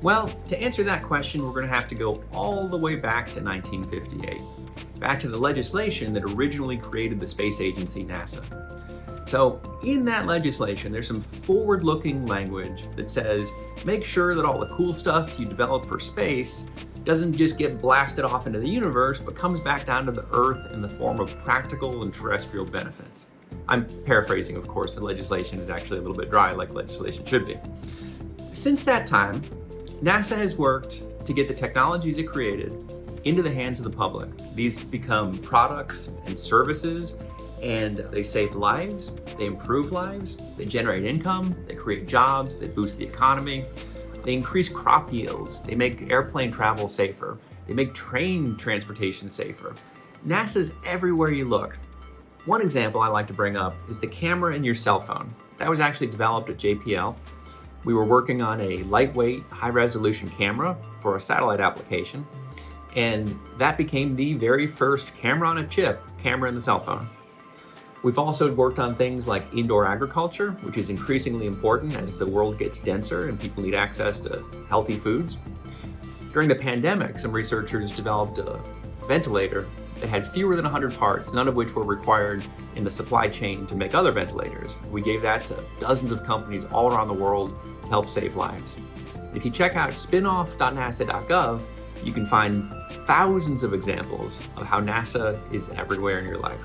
Well, to answer that question, we're going to have to go all the way back to 1958, back to the legislation that originally created the space agency NASA. So in that legislation, there's some forward-looking language that says, make sure that all the cool stuff you develop for space doesn't just get blasted off into the universe, but comes back down to the Earth in the form of practical and terrestrial benefits. I'm paraphrasing, of course. The legislation is actually a little bit dry, like legislation should be. Since that time, NASA has worked to get the technologies it created into the hands of the public. These become products and services, and they save lives, they improve lives, they generate income, they create jobs, they boost the economy, they increase crop yields, they make airplane travel safer, they make train transportation safer. NASA's everywhere you look. One example I like to bring up is the camera in your cell phone. That was actually developed at JPL. We were working on a lightweight, high-resolution camera for a satellite application, and that became the very first camera on a chip, camera in the cell phone. We've also worked on things like indoor agriculture, which is increasingly important as the world gets denser and people need access to healthy foods. During the pandemic, some researchers developed a ventilator that had fewer than 100 parts, none of which were required in the supply chain to make other ventilators. We gave that to dozens of companies all around the world to help save lives. If you check out spinoff.nasa.gov, you can find thousands of examples of how NASA is everywhere in your life.